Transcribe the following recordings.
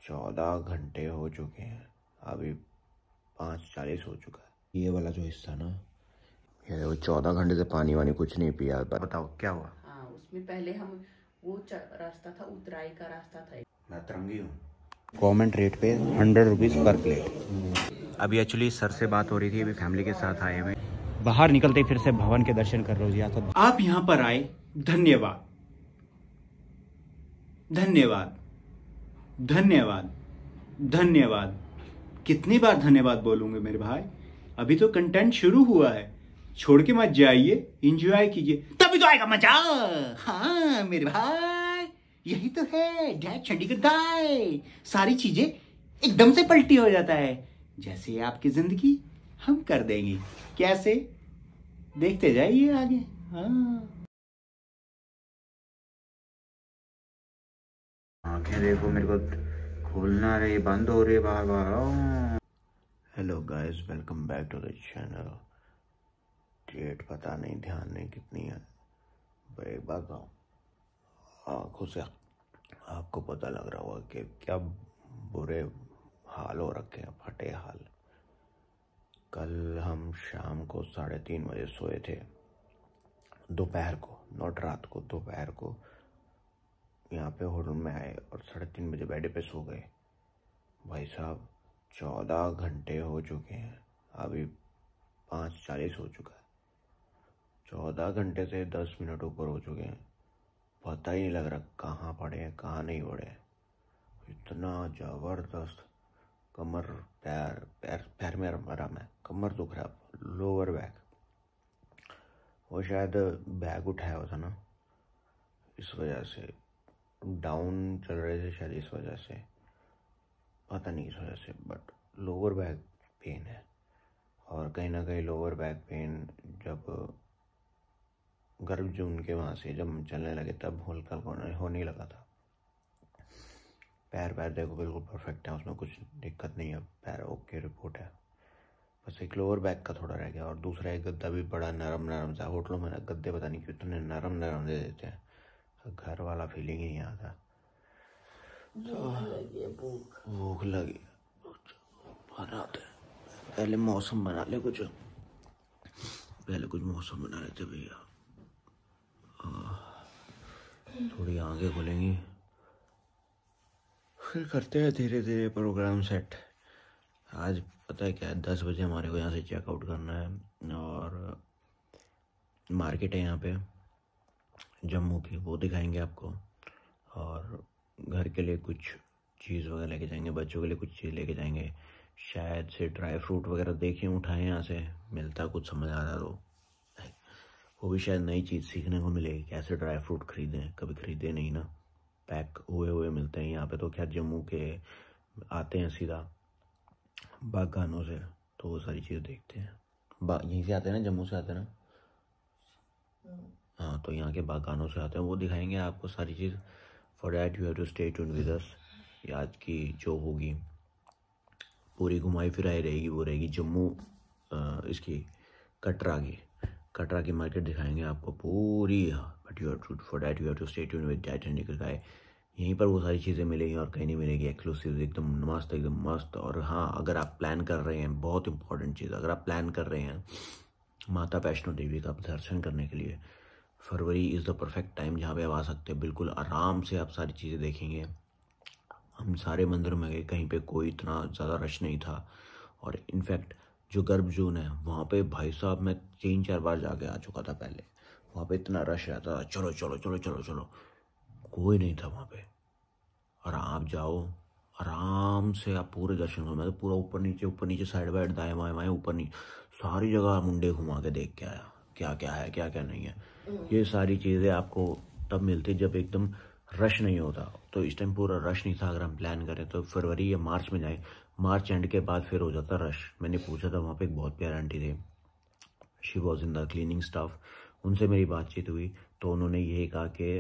14 घंटे हो चुके हैं, अभी 5:40 हो चुका है। ये वाला जो हिस्सा ना, ये देखो 14 घंटे से पानी वानी कुछ नहीं पिया। बताओ क्या हुआ? हाँ, उसमें पहले हम वो रास्ता था, उतराई का रास्ता था। मैं तरंगी हूँ। गवर्नमेंट रेट पे 100 रुपीज़ पर प्लेट। अभी एक्चुअली सर से बात हो रही थी, अभी फैमिली के साथ आए हुए। बाहर निकलते फिर से भवन के दर्शन कर लो। तो आप यहाँ पर आए, धन्यवाद धन्यवाद धन्यवाद धन्यवाद। कितनी बार धन्यवाद बोलूंगे मेरे भाई? अभी तो कंटेंट शुरू हुआ है, छोड़ के मत जाइए, एंजॉय कीजिए, तभी तो आएगा मजा। हाँ मेरे भाई, यही तो है डैड चंडीगढ़ गाय। सारी चीजें एकदम से पलटी हो जाता है, जैसे आपकी जिंदगी हम कर देंगे। कैसे? देखते जाइए आगे। हाँ, आंखें देखो, मेरे को खोलना रही, बंद हो रही बार बार। Hello guys, welcome back to the channel. Date पता नहीं, ध्यान नहीं कितनी है। पर एक बात बताऊँ, आँखों से आपको पता लग रहा होगा कि क्या बुरे हाल हो रखे हैं, फटे हाल। कल हम शाम को 3:30 बजे सोए थे, दोपहर को, नॉट रात को, दोपहर को यहाँ पे होटल में आए और 3:30 बजे बेड पे सो गए। भाई साहब 14 घंटे हो चुके हैं, अभी 5:40 हो चुका है। 14 घंटे से 10 मिनट ऊपर हो चुके हैं, पता ही नहीं लग रहा कहाँ पड़े हैं कहाँ नहीं पड़े हैं। इतना ज़बरदस्त कमर, पैर में आराम है, कमर दुख रहा है, लोअर बैक। वो शायद बैग उठाया हुआ था ना, इस वजह से डाउन चल रहे थे शायद, इस वजह से, पता नहीं इस वजह से, बट लोअर बैक पेन है। और कहीं ना कहीं लोअर बैक पेन जब गर्भ जून के वहाँ से जब चलने लगे तब हल्का होने लगा था। पैर देखो बिल्कुल परफेक्ट है, उसमें कुछ दिक्कत नहीं है, पैर ओके रिपोर्ट है। बस एक लोअर बैक का थोड़ा रह गया। और दूसरा एक गद्दा भी बड़ा नरम सा, होटलों में गद्दे पता नहीं क्यों इतने नरम दे देते हैं, घर वाला फीलिंग ही नहीं आता। भूख लगी, बनाते पहले मौसम बना ले कुछ, मौसम बना लेते भैया, थोड़ी आंखें खुलेंगी, फिर करते हैं धीरे धीरे प्रोग्राम सेट। आज पता है क्या है, 10 बजे हमारे को यहाँ से चेकआउट करना है, और मार्केट है यहाँ पे जम्मू की, वो दिखाएंगे आपको। और घर के लिए कुछ चीज़ वगैरह लेके जाएंगे, बच्चों के लिए कुछ चीज़ लेके जाएंगे, शायद से ड्राई फ्रूट वगैरह देखें उठाएं यहाँ से, मिलता कुछ समझ आ रहा तो वो भी शायद नई चीज़ सीखने को मिलेगी, कैसे ड्राई फ्रूट खरीदें, कभी खरीदे नहीं ना, पैक हुए मिलते हैं यहाँ पे। तो क्या जम्मू के आते हैं सीधा बागानों से, तो वो सारी चीज़ देखते हैं। यहीं से आते हैं ना, जम्मू से आते हैं ना, हाँ, तो यहाँ के बागानों से आते हैं, वो दिखाएंगे आपको सारी चीज़। For that you have to stay tuned with us. आज की जो होगी पूरी घुमाई फिराई रहेगी, वो रहेगी जम्मू इसकी कटरा की मार्केट दिखाएंगे आपको पूरी। But you have to, for that you have to stay tuned with that and guy. यहीं पर वो सारी चीज़ें मिलेंगी और कहीं नहीं मिलेगी, एक्सक्लूसिव, एकदम मस्त। और हाँ, अगर आप प्लान कर रहे हैं, बहुत इंपॉर्टेंट चीज़, अगर आप प्लान कर रहे हैं माता वैष्णो देवी का दर्शन करने के लिए, फरवरी इज़ द परफेक्ट टाइम जहाँ पे आप आ सकते हैं। बिल्कुल आराम से आप सारी चीज़ें देखेंगे। हम सारे मंदिर में गए, कहीं पे कोई इतना ज़्यादा रश नहीं था। और इनफैक्ट जो गर्भ जून है वहाँ पे भाई साहब मैं 3-4 बार जाके आ चुका था पहले, वहाँ पे इतना रश रहता था, चलो चलो चलो चलो चलो, कोई नहीं था वहाँ पे। और आप जाओ आराम से, आप पूरे दर्शन करो। मैं तो पूरा ऊपर नीचे साइड बाइड, दाएं बाएं ऊपर नीचे सारी जगह मुंडे घुमा के देख के आया, क्या क्या है क्या क्या नहीं है। ये सारी चीज़ें आपको तब मिलती जब एकदम रश नहीं होता। तो इस टाइम पूरा रश नहीं था। अगर हम प्लान करें तो फरवरी या मार्च में जाएं, मार्च एंड के बाद फिर हो जाता रश। मैंने पूछा था वहाँ पे, एक बहुत प्यारी आंटी थे, she was in the cleaning staff, उनसे मेरी बातचीत हुई तो उन्होंने यही कहा कि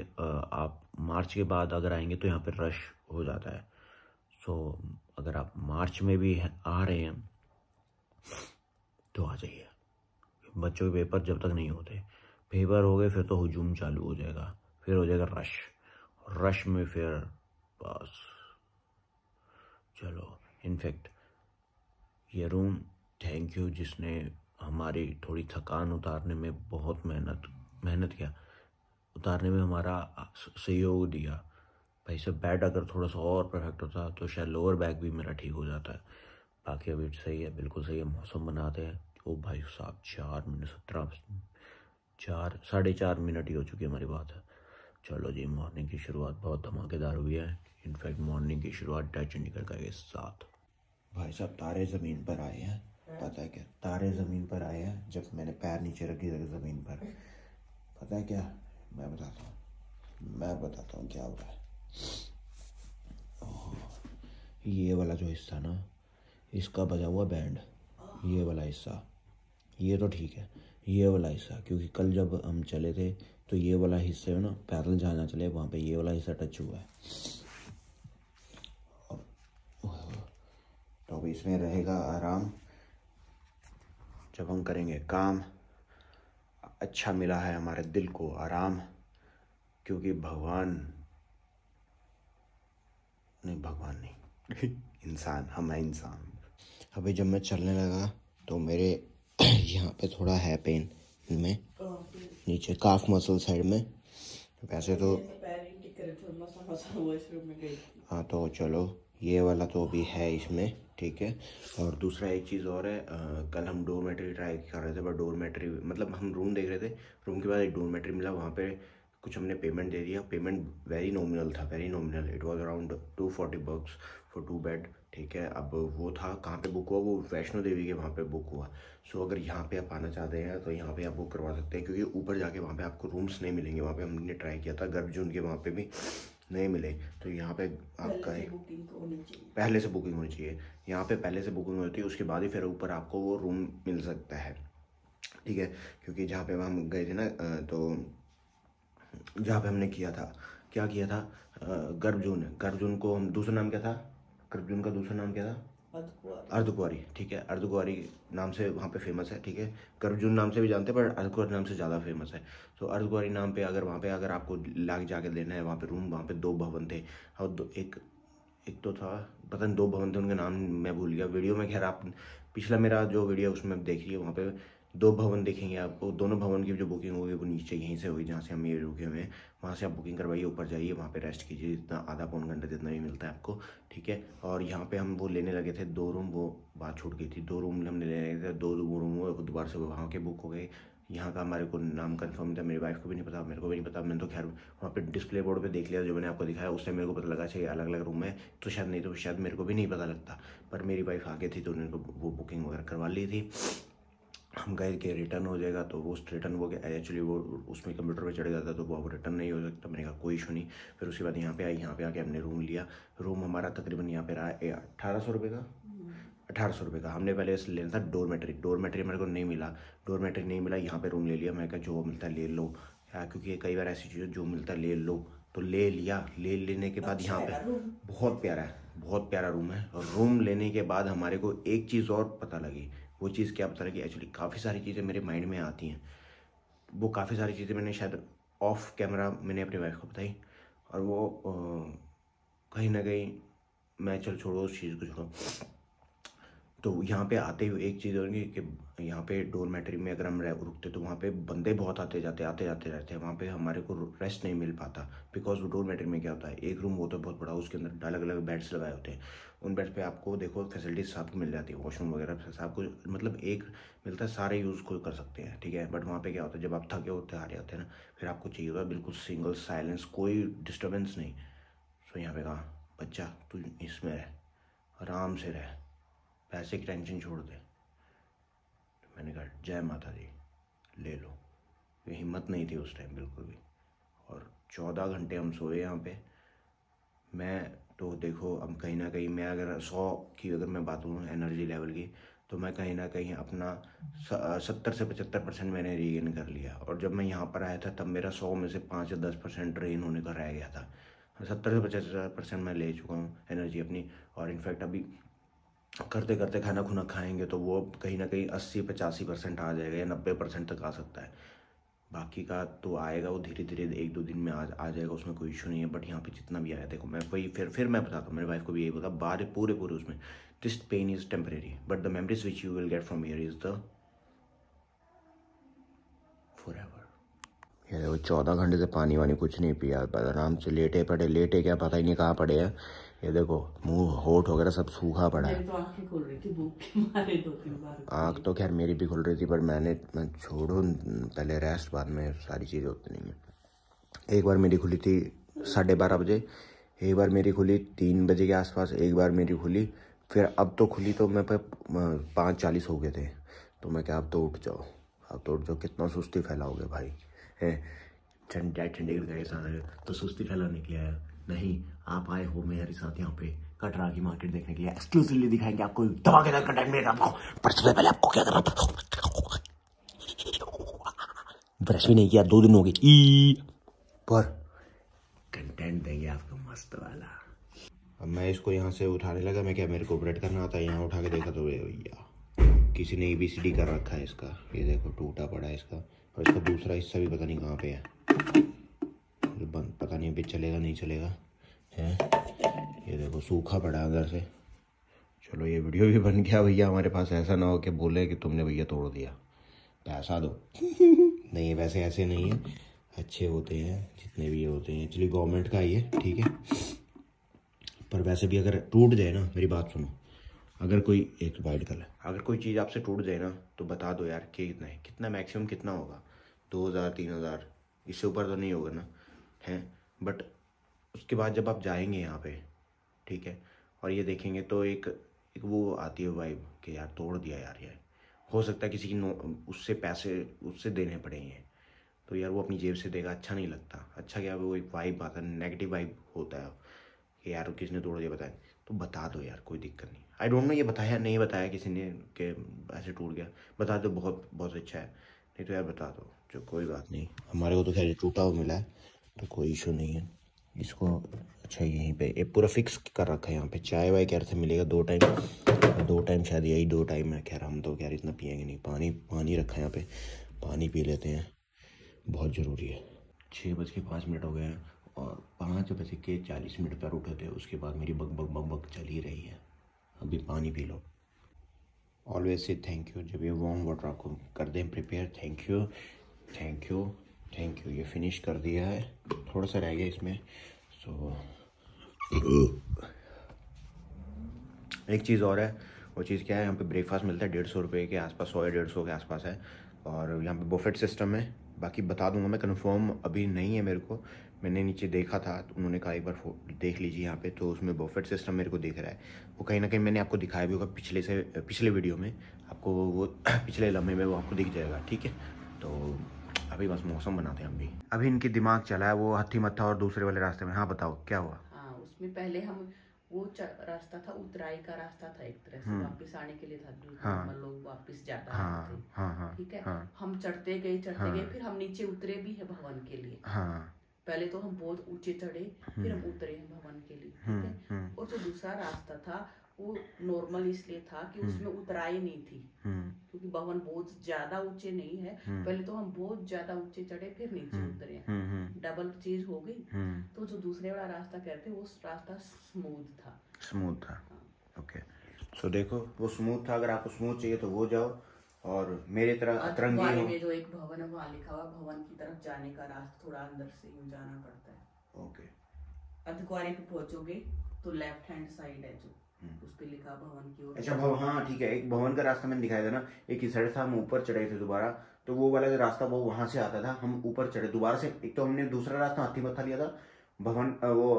आप मार्च के बाद अगर आएंगे तो यहाँ पे रश हो जाता है। सो अगर आप मार्च में भी आ रहे हैं तो आ जाइए। बच्चों के पेपर जब तक नहीं होते, पेपर हो गए फिर तो हुजूम चालू हो जाएगा, फिर हो जाएगा रश। रश में फिर बस इनफैक्ट ये रूम, थैंक यू जिसने हमारी थोड़ी थकान उतारने में बहुत मेहनत किया, उतारने में हमारा सहयोग दिया। भाई साहब बेड अगर थोड़ा सा और परफेक्ट होता तो शायद लोअर बैक भी मेरा ठीक हो जाता है। बाकी अभी सही है, बिल्कुल सही है। मौसम बनाते हैं। ओ भाई साहब 4 मिनट 4.5 मिनट ही हो चुकी है हमारी बात है। चलो जी, मॉर्निंग की शुरुआत बहुत धमाकेदार हुई है। इनफैक्ट मॉर्निंग की शुरुआत डच चंडीगढ़ के साथ। भाई साहब तारे ज़मीन पर आए हैं। पता है क्या, तारे ज़मीन पर आए हैं जब मैंने पैर नीचे रखी ज़मीन पर। पता है क्या, मैं बताता हूँ क्या हो रहा है। ये वाला जो हिस्सा ना, इसका बजा हुआ बैंड, ये वाला हिस्सा, ये तो ठीक है। ये वाला हिस्सा, क्योंकि कल जब हम चले थे तो ये वाला हिस्से में ना पैदल जहाँ चले वहाँ पे ये वाला हिस्सा टच हुआ है। तो अब इसमें रहेगा आराम जब हम करेंगे काम। अच्छा मिला है हमारे दिल को आराम, क्योंकि भगवान नहीं इंसान, हम हैं इंसान। अभी जब मैं चलने लगा तो मेरे यहाँ पे थोड़ा है पेन में, नीचे काफ मसल साइड में। वैसे तो हाँ, तो चलो ये वाला तो अभी है इसमें, ठीक है। और दूसरा एक चीज़ और है, कल हम डोरमेट्री ट्राई कर रहे थे, बट डोरमेट्री मतलब हम रूम देख रहे थे, रूम के बाद एक डोरमेट्री मिला, वहाँ पे कुछ हमने पेमेंट दे दिया। पेमेंट वेरी नॉमिनल था, very nominal. It was around $240 for 2 bed, ठीक है। अब वो था कहाँ पे बुक हुआ, वो वैष्णो देवी के वहाँ पे बुक हुआ। सो अगर यहाँ पे आप आना चाहते हैं तो यहाँ पे आप बुक करवा सकते हैं, क्योंकि ऊपर जाके वहाँ पे आपको रूम्स नहीं मिलेंगे। वहाँ पे हमने ट्राई किया था, गर्भजून के वहाँ पे भी नहीं मिले। तो यहाँ पे आपका पहले से बुकिंग होनी चाहिए। यहाँ पे पहले से बुकिंग होती है, उसके बाद ही फिर ऊपर आपको वो रूम मिल सकता है, ठीक है। क्योंकि जहाँ पे हम गए थे ना, तो जहाँ पे हमने क्या किया था, गर्भजून को हम दूसरा नाम क्या था, गर्भजून का दूसरा नाम क्या था, अर्धकुंवारी, ठीक है। अर्धकुंवारी नाम से वहाँ पे फेमस है, ठीक है। गर्भजून नाम से भी जानते हैं, पर अर्धकुंवारी नाम से ज़्यादा फेमस है। तो अर्धकुंवारी नाम पे वहाँ पे अगर आपको लाग जाके लेना है वहाँ पे रूम, वहाँ पे 2 भवन थे। और एक तो था, पता नहीं 2 भवन थे, उनके नाम मैं भूल गया। वीडियो में खैर आप पिछला मेरा जो वीडियो है उसमें देखिए, वहाँ पे 2 भवन दिखेंगे आपको। दोनों भवन की जो बुकिंग होगी वो नीचे यहीं से होगी, जहाँ से हम ये रुके हुए हैं। वहाँ से आप बुकिंग करवाइए, ऊपर जाइए, वहाँ पे रेस्ट कीजिए, जितना आधा पौन घंटा जितना भी मिलता है आपको, ठीक है। और यहाँ पे हम वो लेने लगे थे 2 रूम, वो बात छूट गई थी। 2 रूम हमने लेने लगे थे, 2 रूम वो दोबारा से वहाँ के बुक हो गए। यहाँ का हमारे को नाम कंफर्म था, मेरी वाइफ को भी नहीं पता, मेरे को भी नहीं पता। मैंने तो खैर वहाँ पे डिस्प्ले बोर्ड पे देख लिया, जो मैंने आपको दिखाया, उससे मेरे को पता लगा चाहिए अलग अलग रूम है, तो शायद नहीं तो शायद मेरे को भी नहीं पता लगता। पर मेरी वाइफ आगे थी तो उन्होंने वो बुकिंग वगैरह करवा ली थी। हम गए कि रिटर्न हो जाएगा, तो वो रिटर्न हो गया। एक्चुअली वो उसमें कंप्यूटर पे चढ़ जाता तो वो अब रिटर्न नहीं हो सकता। मैंने कहा कोई इशू नहीं। फिर उसके बाद यहाँ पे आके हमने रूम लिया। रूम हमारा तकरीबन यहाँ पे रहा 1800 रुपये का, 1800 रुपये का। हमने पहले से लेना था डोरमेट्री मेरे को नहीं मिला। यहाँ पे रूम ले लिया। मैं कहा जो मिलता है ले लो, क्योंकि कई बार ऐसी चीज़ जो मिलता है ले लो, तो ले लिया। लेने के बाद यहाँ पे बहुत प्यारा रूम है। और रूम लेने के बाद हमारे को एक चीज़ और पता लगी। वो चीज़ क्या पता लगी, एक्चुअली काफ़ी सारी चीज़ें मेरे माइंड में आती हैं। वो काफ़ी सारी चीज़ें मैंने शायद ऑफ कैमरा मैंने अपनी वाइफ को बताई, और वो कहीं ना कहीं मैं चल छोड़ो उस चीज़ को छोड़ो। तो यहाँ पे आते हुए एक चीज़ होगी कि यहाँ पे डोरमेट्री में अगर हम रुकते तो वहाँ पे बंदे बहुत आते जाते रहते हैं। वहाँ पे हमारे को रेस्ट नहीं मिल पाता, बिकॉज वो डोरमेट्री में क्या होता है, एक रूम होता है बहुत बड़ा, उसके अंदर अलग अलग बेड्स लगाए होते हैं। उन बेड्स पे आपको देखो फैसिलिटीज सबको मिल जाती है, वॉशरूम वगैरह सबको, मतलब एक मिलता है, सारे यूज़ को कर सकते हैं, ठीक है। बट वहाँ पे क्या होता है, जब आप थके होते आ रहे होते हैं ना, फिर आपको चाहिए होता है बिल्कुल सिंगल साइलेंस, कोई डिस्टर्बेंस नहीं। सो यहाँ पे कहा बच्चा तू इसमें रह, आराम से रह, पैसे की टेंशन छोड़ दे। तो मैंने कहा जय माता दी, ले लो। ये हिम्मत नहीं थी उस टाइम बिल्कुल भी। और 14 घंटे हम सोए यहाँ पे। मैं तो देखो अब कहीं ना कहीं मैं अगर 100 की अगर मैं बात करूँ एनर्जी लेवल की, तो मैं कहीं ना कहीं अपना 70 से 75% मैंने रीगेन कर लिया। और जब मैं यहाँ पर आया था तब मेरा 100 में से 5 या 10% ड्रेन होने का रह गया था। 70 से 75% मैं ले चुका हूँ एनर्जी अपनी। और इनफैक्ट अभी करते करते खाना खुना खाएंगे तो वो कहीं ना कहीं 80-85% आ जाएगा, या 90% तक आ सकता है। बाकी का तो आएगा वो धीरे धीरे, 1-2 दिन में आ जाएगा, उसमें कोई इशू नहीं है। बट यहाँ पे जितना भी आया, देखो मैं वही फिर मैं बताता हूँ, मेरी वाइफ को भी यही बोला, बाहर पूरे उसमें this pain is temporary but the memories which you will get from here is the forever. ये देखो 14 घंटे से पानी वानी कुछ नहीं पिया, आराम से लेटे क्या पता ही नहीं कहाँ पड़े हैं। ये देखो मुंह होठ वगैरह सब सूखा पड़ा है। तो आंखें खुल रही थी भूख के मारे 2-3 बार। आँख तो खैर मेरी भी खुल रही थी, पर मैं छोड़ो पहले रेस्ट, बाद में सारी चीज़ें होती नहीं है। एक बार मेरी खुली थी 12:30 बजे, एक बार मेरी खुली 3 बजे के आसपास, एक बार मेरी खुली, फिर अब तो खुली तो मैं 5:40 हो गए थे। तो मैं क्या अब तो उठ जाओ, कितना सुस्ती फैलाओगे भाई है। चंडीगढ़ गए साथ तो सुस्ती फैलाने के लिए नहीं, आप आए हो मेरे साथ यहाँ पे कटरा की मार्केट देखने के लिए, एक्सक्लूसिवली दिखाएंगे आपको धमाकेदार कंटेंट मिलेगा आपको। पर सबसे पहले आपको क्या करना था, ब्रश भी नहीं किया 2 दिन हो गए, पर कंटेंट देंगे आपको मस्त वाला। अब मैं इसको यहाँ से उठाने लगा, मैं क्या मेरे को ऑपरेट करना आता है, यहाँ उठा के देखा तो भैया किसी ने ABCD कर रखा है इसका। ये देखो टूटा पड़ा है इसका, और इसका दूसरा हिस्सा भी पता नहीं कहाँ पे है, पता नहीं अभी चलेगा नहीं चलेगा है। ये देखो सूखा पड़ा है अंदर से। चलो ये वीडियो भी बन गया भैया हमारे पास, ऐसा ना हो कि बोले कि तुमने भैया तोड़ दिया, पैसा दो। नहीं वैसे ऐसे नहीं है, अच्छे होते हैं जितने भी ये होते हैं, एक्चुअली गवर्नमेंट का ही है, ठीक है। पर वैसे भी अगर टूट जाए ना, मेरी बात सुनो, अगर कोई एक वाइट कलर, अगर कोई चीज़ आपसे टूट जाए ना तो बता दो यार कि कितना है, कितना मैक्सिमम कितना होगा, 2000-3000, इससे ऊपर तो नहीं होगा ना है। बट उसके बाद जब आप जाएंगे यहाँ पे, ठीक है, और ये देखेंगे तो एक वो आती है वाइब कि यार तोड़ दिया यार, ये हो सकता है किसी की उससे पैसे उससे देने पड़ेंगे, तो यार वो अपनी जेब से देगा, अच्छा नहीं लगता। अच्छा क्या वो एक वाइब आता है, नेगेटिव वाइब होता है कि यार किसने तोड़ दिया बताए, तो बता दो यार, कोई दिक्कत नहीं। आई डोंट नो ये बताया नहीं बताया किसी ने कि ऐसे टूट गया, बता दो, बहुत बहुत अच्छा है। नहीं तो यार बता दो, जो कोई बात नहीं, हमारे को तो खैर टूटा हुआ मिला है तो कोई इशू नहीं है इसको। अच्छा यहीं पे ये पूरा फिक्स कर रखा है, यहाँ पे चाय वाय कैर से मिलेगा 2 टाइम शायद, यही 2 टाइम है। खैर हम तो यार इतना पियेंगे नहीं, पानी रखा है यहाँ पे, पानी पी लेते हैं, बहुत ज़रूरी है। 6:05 हो गए हैं और 5:40 पर उठे थे, उसके बाद मेरी बग चल ही रही है। अभी पानी P low, always say thank you, जब ये वार्म वाटर आपको कर दें प्रिपेयर, थैंक यू। ये फिनिश कर दिया है, थोड़ा सा रह गया इसमें। सो एक चीज़ और है, वो चीज़ क्या है, यहाँ पे ब्रेकफास्ट मिलता है 150 रुपये के आसपास, 100 या 150 के आसपास है, और यहाँ पे बफेट सिस्टम है। बाकी बता दूंगा मैं, कंफर्म अभी नहीं है मेरे को, मैंने नीचे देखा था तो उन्होंने कहा एक बार देख लीजिए यहाँ पे, तो उसमें बफेट सिस्टम मेरे को दिख रहा है। वो कहीं ना कहीं मैंने आपको दिखाया भी होगा पिछले वीडियो में, आपको वो पिछले लम्हे में वो आपको दिख जाएगा, ठीक है। तो अभी बस मौसम बनाते हैं हम भी। अभी इनके दिमाग चला है वो हत्थी मत्था और दूसरे वाले रास्ते में। हाँ बताओ क्या हुआ। हाँ उसमें पहले हम वो रास्ता था, उतराई का रास्ता था, एक तरह से वापस आने के लिए था, हाँ, लोग वापस जाता हाँ, थे, हाँ, ठीक है। हाँ, हम चढ़ते गए, फिर हम नीचे उतरे भी है भवन के लिए। हाँ, पहले तो हम बहुत ऊंचे चढ़े, फिर हम उतरे हैं भवन के लिए, ठीक है। और जो दूसरा रास्ता था वो नॉर्मल इसलिए था कि उसमें उतराई नहीं थी, क्योंकि भवन बहुत ज्यादा ऊंचे नहीं है। पहले तो हम बहुत ज्यादा ऊंचे चढ़े फिर नीचे उतरे, डबल चीज हो गई। तो जो दूसरे वाला रास्ता कहते हैं वो रास्ता स्मूथ था। ओके, सो देखो वो स्मूथ था, अगर आपको स्मूथ चाहिए तो वो जाओ, और मेरी तरह अतरंगी में जो एक भवन है वहाँ लिखा हुआ भवन की तरफ जाने का रास्ता थोड़ा अंदर से यूं जाना पड़ता है। ओके, अधकुआरे पे पहुंचोगे तो लेफ्ट हैंड साइड है जो उस पे लिखा भवन की ओर। अच्छा हाँ ठीक है, एक भवन का रास्ता मैंने दिखाया था ना, एक इस साइड था, हम ऊपर चढ़े थे दोबारा, तो वो वाला जो रास्ता वो वहां से आता था, हम ऊपर चढ़े दोबारा से। एक तो हमने दूसरा रास्ता हाथी मत्था लिया था, भवन वो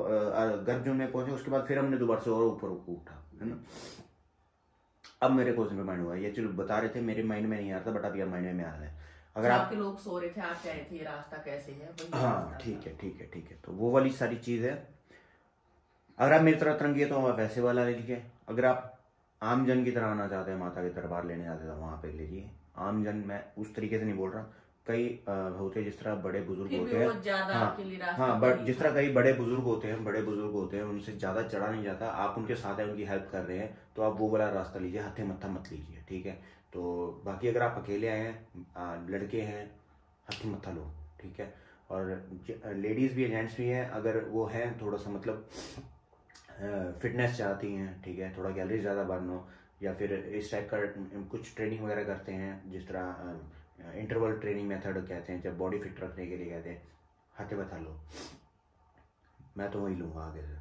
गर्भ में पहुंचे, उसके बाद फिर हमने दोबारा से और ऊपर उठा, है ना। अब मेरे क्वेश्चन पे माइंड हुआ, ये चलो बता रहे थे, मेरे माइंड में नहीं आ रहा था, बट अब यार माइंड में आ रहा है। अगर आपके लोग सो रहे थे, आप कह रहे थे ये रास्ता कैसे है। हाँ ठीक है, तो वो वाली सारी चीज है। अगर आप मेरी तरह तरंगी है तो आप वैसे वाला ले लीजिए, अगर आप आम जन की तरह आना चाहते हैं, माता के दरबार लेने जाते हैं, वहां पे लीजिए। आम जन मैं उस तरीके से नहीं बोल रहा, कई होते हैं जिस तरह बड़े बुजुर्ग होते हैं, हाँ बट जिस तरह कई बड़े बुजुर्ग होते हैं उनसे ज्यादा चढ़ा नहीं जाता, आप उनके साथ है, उनकी हेल्प कर रहे हैं, तो आप वो वाला रास्ता लीजिए, हत्थे मत्था मत लीजिए, ठीक है। तो बाकी अगर आप अकेले आए हैं, लड़के हैं, हाथी मत्था लो, ठीक है। और लेडीज़ भी जेंट्स भी हैं, अगर वो हैं थोड़ा सा मतलब फिटनेस चाहती हैं, ठीक है, थोड़ा कैलोरी ज़्यादा बर्न हो, या फिर इस टाइप का कुछ ट्रेनिंग वगैरह करते हैं, जिस तरह इंटरवल ट्रेनिंग मेथड कहते हैं, जब बॉडी फिट रखने के लिए कहते हैं, हाथी मत्था लो। मैं तो वही लूँगा आगे से,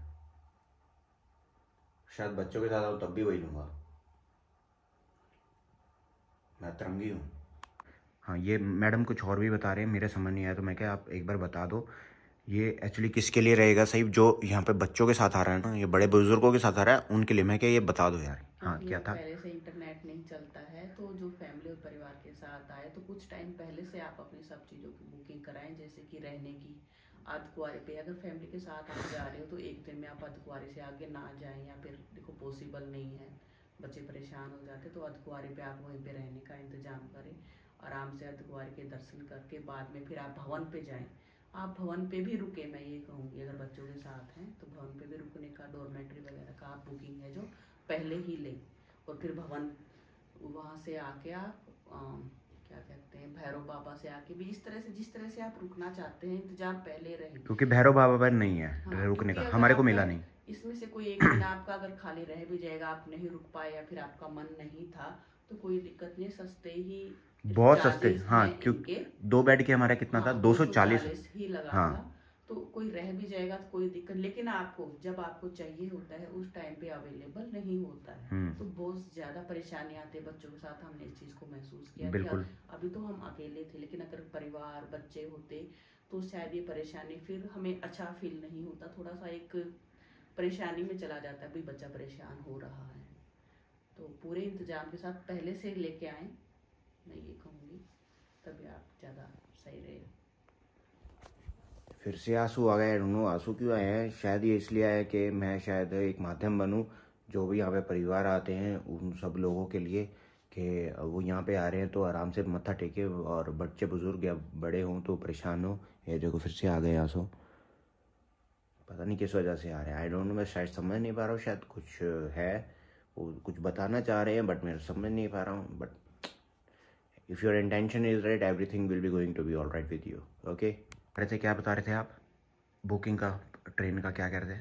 शायद बच्चों के साथ आऊँ तब भी वही लूँगा, मैं तरंगी हूँ। हाँ, ये मैडम कुछ और भी बता रहे हैं, मेरे समझ नहीं आया, तो मैं क्या आप एक बार बता दो ये एक्चुअली किसके लिए रहेगा सही, जो यहाँ पे बच्चों के साथ आ रहा है ना, ये बड़े बुजुर्गों के साथ आ रहा है, उनके लिए। मैं क्या ये बता दो यार। हाँ, क्या था? पहले से इंटरनेट नहीं चलता है, तो जो फैमिली और परिवार के साथ आए तो कुछ टाइम पहले से आप अपनी सब चीज़ों की बुकिंग कराएं, जैसे कि रहने की। अर्धकुंवारी पे अगर फैमिली के साथ आप जा रहे हो तो एक दिन में आप अर्धकुंवारी से आगे ना जाएं, या फिर देखो पॉसिबल नहीं है, बच्चे परेशान हो जाते, तो अर्धकुंवारी पे आप वहीं पे रहने का इंतजाम करें। आराम से अर्धकुंवारी के दर्शन करके बाद में फिर आप भवन पे जाएं। आप भवन पे भी रुके, मैं ये कहूँगी अगर बच्चों के साथ हैं तो भवन पे भी रुकने का, डॉर्मेट्री वगैरह का आप बुकिंग है जो पहले ही लें। और फिर भवन वहाँ से आके आप क्या कहते हैं, भैरव बाबा से आके भी इस तरह से, जिस तरह से आप रुकना चाहते हैं, इंतजाम पहले रहे, क्योंकि भैरव बाबा पर नहीं है रुकने का, हमारे को मिला नहीं। इसमें से कोई एक दिन आपका अगर खाली रह भी जाएगा, आप नहीं रुक पाए या फिर आपका मन नहीं था, तो कोई दिक्कत नहीं, सस्ते ही, बहुत सस्ते। हाँ, क्योंकि 2 बेड के हमारा कितना था, 240 ही लगा हाँ। था, तो कोई रह भी जाएगा तो कोई दिक्कत, लेकिन आपको जब आपको चाहिए होता है उस टाइम पे अवेलेबल नहीं होता है, तो बहुत ज्यादा परेशानी आती है बच्चों के साथ। हमने इस चीज को महसूस किया। बिल्कुल। अभी तो हम अकेले थे, लेकिन अगर परिवार बच्चे होते तो शायद ये परेशानी, फिर हमें अच्छा फील नहीं होता, थोड़ा सा एक परेशानी में चला जाता है, भाई बच्चा परेशान हो रहा है। तो पूरे इंतजाम के साथ पहले से लेके आए, मैं ये कहूँगी, तभी आप ज़्यादा सही रहेगा। फिर से आंसू आ गए, दोनों आंसू क्यों आए हैं? शायद ये इसलिए आया कि मैं शायद एक माध्यम बनूं, जो भी यहाँ पे परिवार आते हैं उन सब लोगों के लिए, कि वो यहाँ पे आ रहे हैं तो आराम से मत्था टेके, और बच्चे बुजुर्ग या बड़े हों तो परेशान हो। ये देखो फिर से आ गए आंसू, पता नहीं किस वजह से आ रहे हैं, आई डोंट नो, मैं शायद समझ नहीं पा रहा हूँ, शायद कुछ है, वो कुछ बताना चाह रहे हैं बट मैं समझ नहीं पा रहा हूँ। But if your intention is right, everything will be going to be all right with you, okay. रहे थे, क्या बता रहे थे आप? बुकिंग का, ट्रेन का क्या कह रहे थे?